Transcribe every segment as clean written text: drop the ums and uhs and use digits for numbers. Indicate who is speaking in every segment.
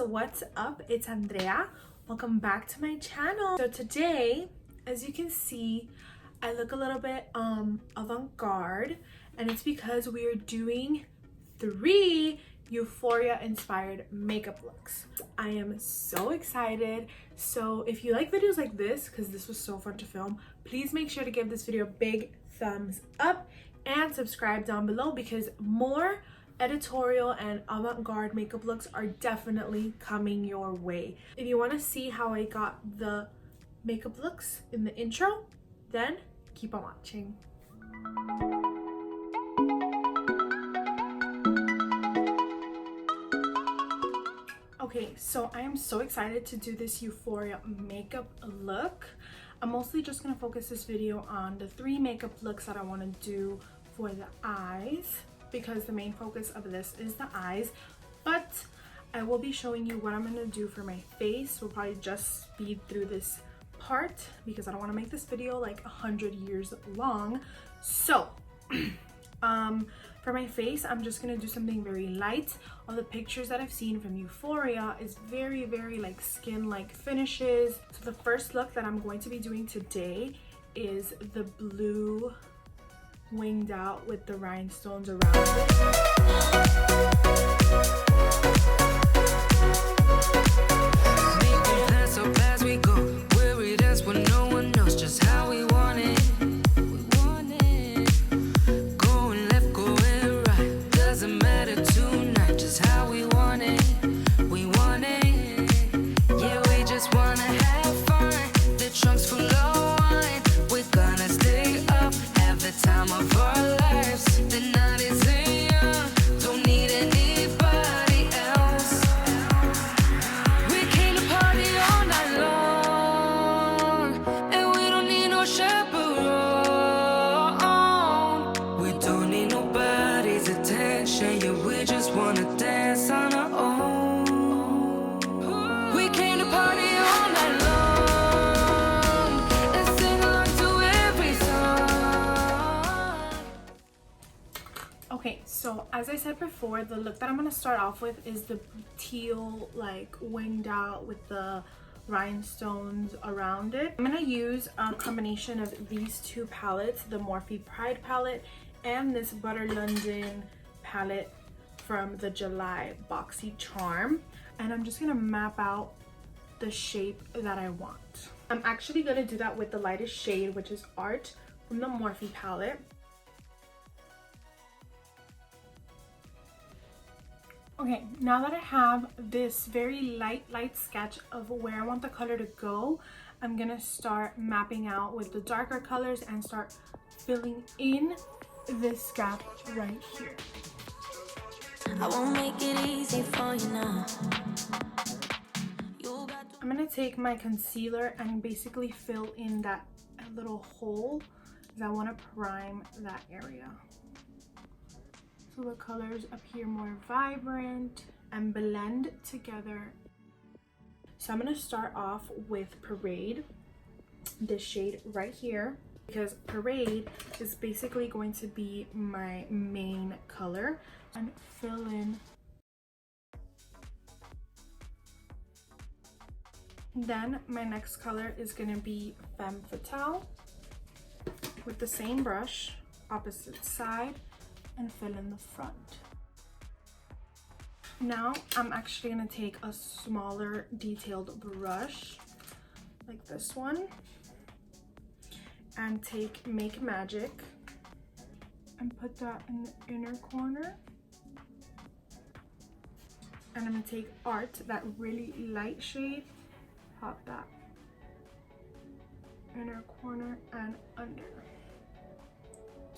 Speaker 1: What's up, it's Andrea. Welcome back to my channel. So today, as you can see, I look a little bit avant-garde, and it's because we are doing 3 Euphoria inspired makeup looks. I am so excited. So if you like videos like this, because this was so fun to film, please make sure to give this video a big thumbs up and subscribe down below, because more editorial and avant-garde makeup looks are definitely coming your way. If you want to see how I got the makeup looks in the intro, then keep on watching. Okay, so I am so excited to do this Euphoria makeup look. I'm mostly just going to focus this video on the 3 makeup looks that I want to do for the eyes, because the main focus of this is the eyes, but I will be showing you what I'm going to do for my face. We'll probably just speed through this part because I don't want to make this video like 100 years long. So for my face, I'm just going to do something very light. All the pictures that I've seen from Euphoria is very like skin-like finishes. So the first look that I'm going to be doing today is the blue winged out with the rhinestones around it. Okay, so as I said before, the look that I'm going to start off with is the teal, like winged out with the rhinestones around it. I'm going to use a combination of these 2 palettes, the Morphe Pride palette and this Butter London palette from the July Boxy Charm. And I'm just going to map out the shape that I want. I'm actually going to do that with the lightest shade, which is Art from the Morphe palette. Okay, now that I have this very light sketch of where I want the color to go, I'm gonna start mapping out with the darker colors and start filling in this gap right here. I won't make it easy for you now. I'm gonna take my concealer and basically fill in that little hole because I want to prime that area. So the colors appear more vibrant and blend together. So I'm going to start off with Parade, this shade right here, because Parade is basically going to be my main color, and fill in. Then my next color is going to be Femme Fatale with the same brush, opposite side, and fill in the front. Now I'm actually going to take a smaller detailed brush like this one and take Make Magic and put that in the inner corner. And I'm going to take Art, that really light shade, pop that inner corner and under.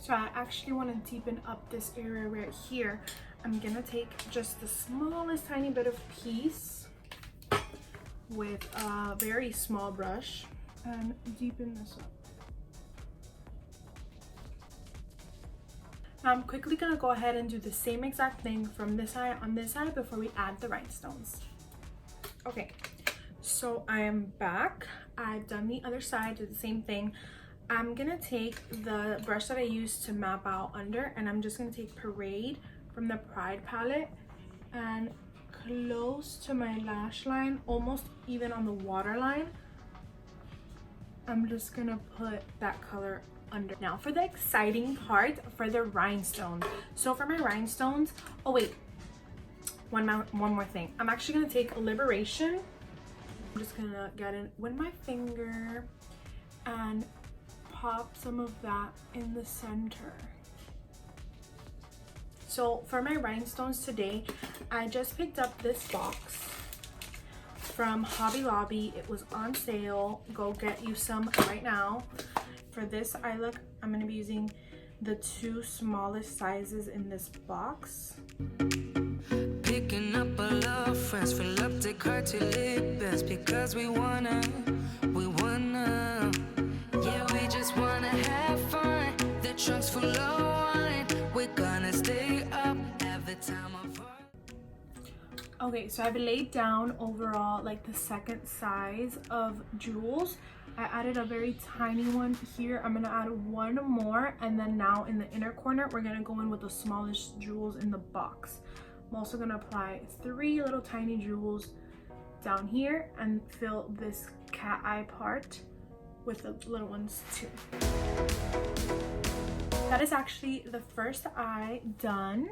Speaker 1: So I actually want to deepen up this area right here. I'm gonna take just the smallest tiny bit of piece with a very small brush and deepen this up. Now I'm quickly gonna go ahead and do the same exact thing from this eye on this eye before we add the rhinestones. Okay, so I am back. I've done the other side, did the same thing. I'm gonna take the brush that I used to map out under, and I'm just gonna take Parade from the Pride palette and close to my lash line, almost even on the waterline, I'm just gonna put that color under. Now for the exciting part, for the rhinestones. So for my rhinestones, oh wait, one more thing. I'm actually gonna take Liberation. I'm just gonna get it with my finger and pop some of that in the center. So for my rhinestones today, I just picked up this box from Hobby Lobby. It was on sale. Go get you some right now. For this eye look, I'm going to be using the 2 smallest sizes in this box.
Speaker 2: Picking up a love friends, fill up the car to live best because we wanna, yeah, we just wanna have fun. The trunk's full of wine, we're gonna stay up, have the time of our...
Speaker 1: Okay, so I've laid down overall like the second size of jewels. I added a very tiny one here. I'm gonna add one more, and then now in the inner corner we're gonna go in with the smallest jewels in the box. I'm also gonna apply 3 little tiny jewels down here and fill this cat eye part with the little ones too. That is actually the first eye done.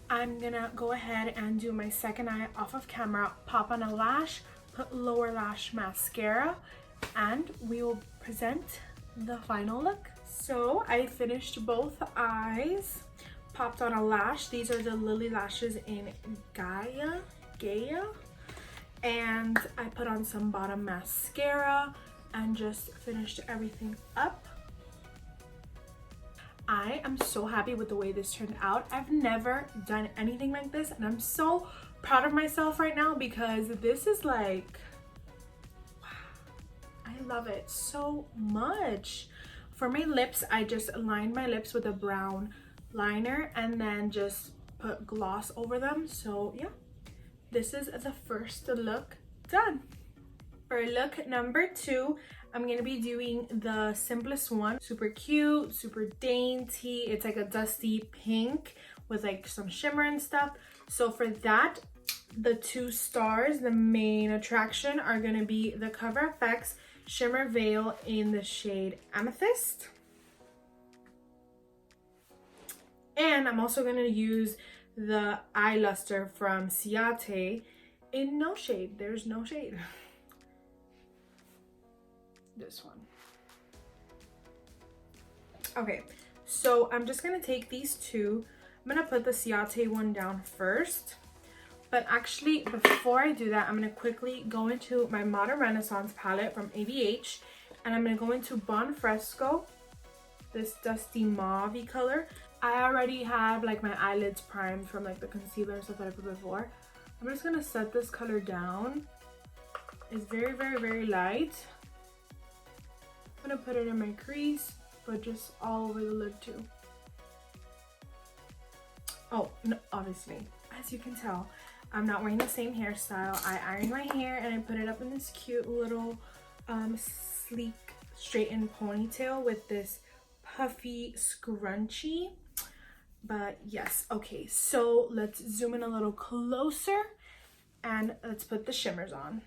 Speaker 1: I'm gonna go ahead and do my second eye off of camera, pop on a lash, put lower lash mascara, and we will present the final look. So I finished both eyes, popped on a lash. These are the Lily lashes in Gaia, and I put on some bottom mascara and just finished everything up. I am so happy with the way this turned out. I've never done anything like this, and I'm so proud of myself right now because this is like, wow, I love it so much. For my lips, I just lined my lips with a brown liner and then just put gloss over them. So yeah, this is the first look done. For look number 2, I'm gonna be doing the simplest one. Super cute, super dainty. It's like a dusty pink with like some shimmer and stuff. So for that, the 2 stars, the main attraction, are gonna be the Cover FX Shimmer Veil in the shade Amethyst. And I'm also gonna use the Eye Lustre from Ciaté in No Shade. There's no shade. This one. Okay, so I'm just gonna take these 2. I'm gonna put the Ciaté one down first, but actually before I do that, I'm gonna quickly go into my Modern Renaissance palette from ABH, and I'm gonna go into Bon Fresco, this dusty mauve color. I already have like my eyelids primed from like the concealer and stuff that I put before. I'm just gonna set this color down. It's very, very, very light. I'm gonna put it in my crease, but just all over the lid too. Oh, no, obviously, as you can tell, I'm not wearing the same hairstyle. I ironed my hair and I put it up in this cute little sleek straightened ponytail with this puffy scrunchie. But yes, okay, so let's zoom in a little closer and let's put the shimmers on.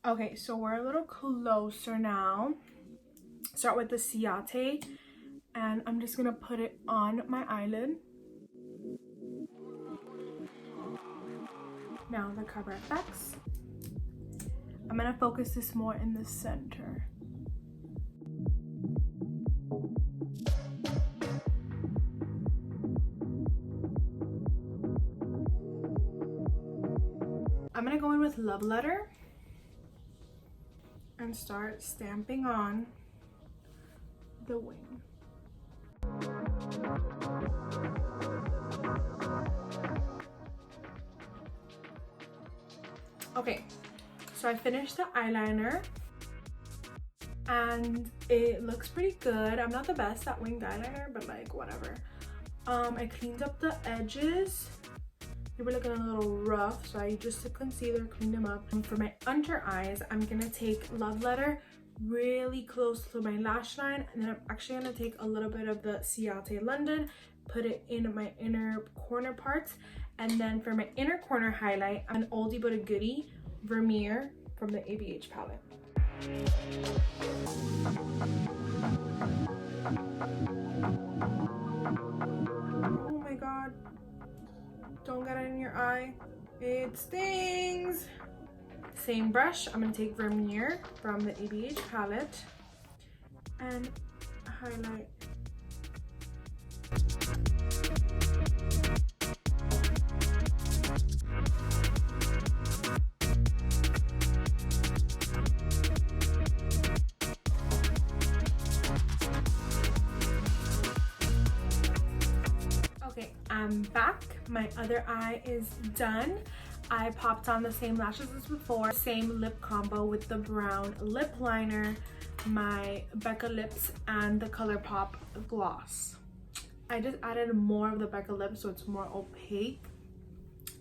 Speaker 1: Okay, so we're a little closer now. Start with the Ciaté, and I'm just gonna put it on my eyelid. Now the Cover FX. I'm gonna focus this more in the center. I'm gonna go in with Love Letter and start stamping on the wing. Okay, so I finished the eyeliner and it looks pretty good. I'm not the best at winged eyeliner, but like whatever. I cleaned up the edges. They were looking a little rough, so I just took concealer, cleaned them up. And for my under eyes, I'm gonna take Love Letter really close to my lash line, and then I'm actually gonna take a little bit of the Ciaté London, put it in my inner corner parts, and then for my inner corner highlight, I'm an oldie but a goodie Vermeer from the ABH palette. Oh my god, don't get it in your eye, it stings. Same brush, I'm gonna take Vermeer from the ABH palette and highlight. Okay, I'm back. My other eye is done. I popped on the same lashes as before, same lip combo with the brown lip liner, my Becca lips, and the ColourPop gloss. I just added more of the Becca lips so it's more opaque.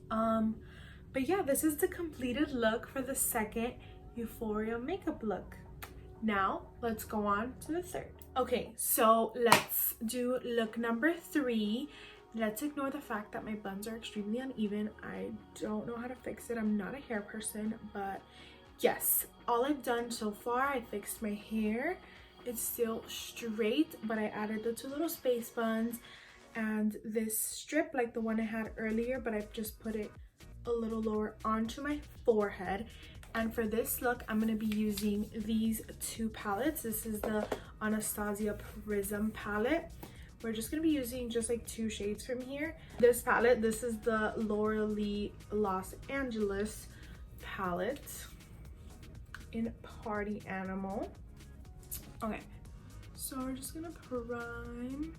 Speaker 1: But yeah, this is the completed look for the second Euphoria makeup look. Now let's go on to the third. Okay, so let's do look number 3. Let's ignore the fact that my buns are extremely uneven. I don't know how to fix it. I'm not a hair person, but yes, all I've done so far, I fixed my hair. It's still straight, but I added the 2 little space buns and this strip like the one I had earlier, but I've just put it a little lower onto my forehead. And for this look, I'm going to be using these 2 palettes. This is the Anastasia Prism palette. We're just going to be using just like 2 shades from here. This palette, this is the Laura Lee Los Angeles palette in Party Animal. Okay, so we're just going to prime.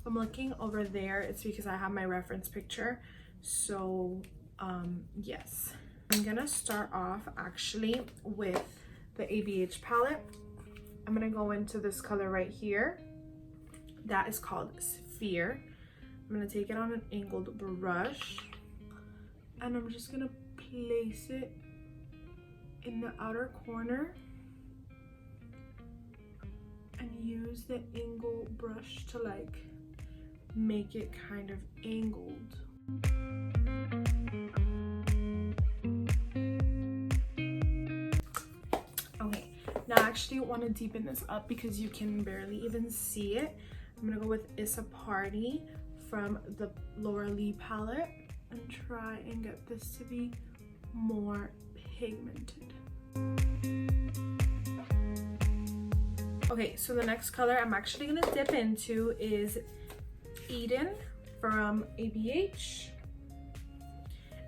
Speaker 1: I'm looking over there. It's because I have my reference picture. So yes, I'm going to start off actually with the ABH palette. I'm gonna go into this color right here. That is called Sphere. I'm gonna take it on an angled brush and I'm just gonna place it in the outer corner and use the angle brush to like make it kind of angled. Now I actually want to deepen this up because you can barely even see it. I'm going to go with It's a Party from the Laura Lee palette and try and get this to be more pigmented. Okay, so the next color I'm actually going to dip into is Eden from ABH.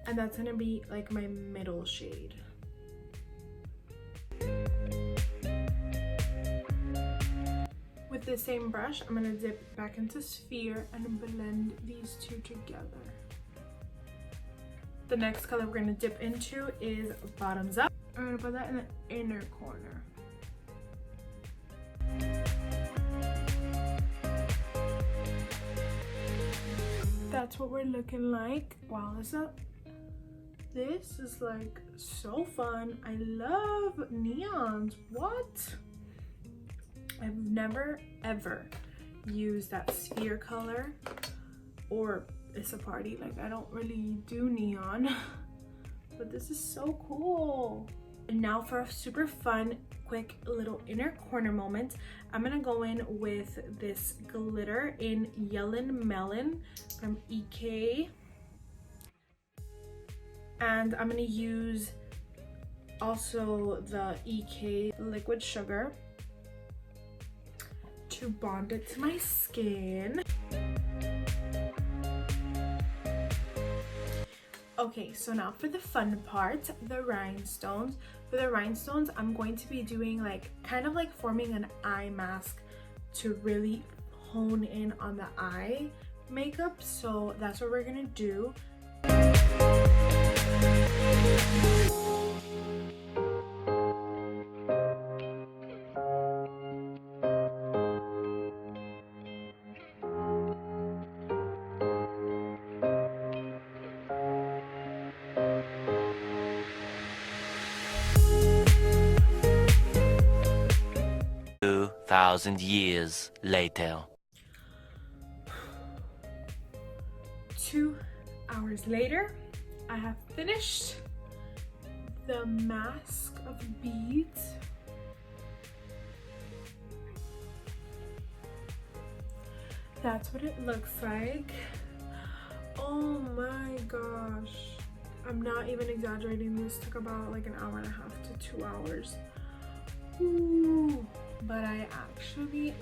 Speaker 1: And that's going to be like my middle shade. With the same brush, I'm gonna dip back into Sphere and blend these 2 together. The next color we're gonna dip into is Bottoms Up. I'm gonna put that in the inner corner. That's what we're looking like. Wow, this is like so fun. I love neons. What? I've never ever used that Sphere color or It's a Party. Like I don't really do neon, but this is so cool. And now for a super fun, quick little inner corner moment, I'm gonna go in with this glitter in Yellen Melon from EK. And I'm gonna use also the EK Liquid Sugar to bond it to my skin. Okay, so now for the fun part, the rhinestones. For the rhinestones, I'm going to be doing like kind of like forming an eye mask to really hone in on the eye makeup. So that's what we're gonna do.
Speaker 3: Thousand years later.
Speaker 1: 2 hours later, I have finished the mask of beads. That's what it looks like. Oh my gosh. I'm not even exaggerating. This took about like an hour and a half to 2 hours. Ooh. But I actually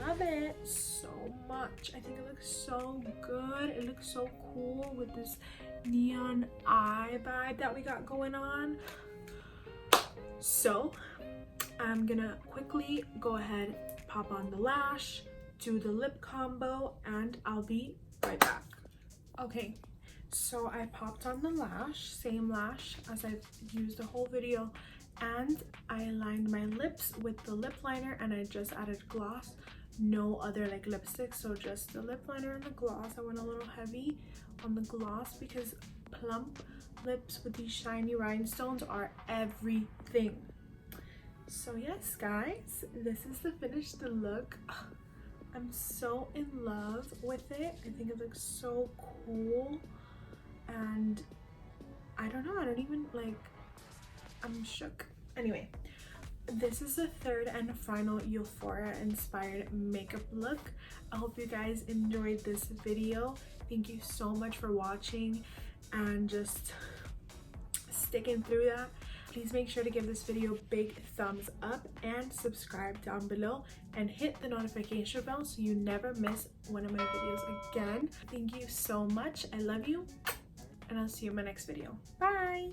Speaker 1: love it so much. I think it looks so good. It looks so cool with this neon eye vibe that we got going on. So I'm gonna quickly go ahead, pop on the lash, do the lip combo, and I'll be right back. Okay, so I popped on the lash, same lash as I've used the whole video, and I lined my lips with the lip liner, and I just added gloss. No other like lipstick, so just the lip liner and the gloss. I went a little heavy on the gloss because plump lips with these shiny rhinestones are everything. So yes guys, this is the finished look. I'm so in love with it. I think it looks so cool, and I don't know, I don't even like, I'm shook. Anyway, this is the third and final Euphoria inspired makeup look. I hope you guys enjoyed this video. Thank you so much for watching and just sticking through that. Please make sure to give this video a big thumbs up and subscribe down below and hit the notification bell so you never miss one of my videos again. Thank you so much. I love you, and I'll see you in my next video. Bye.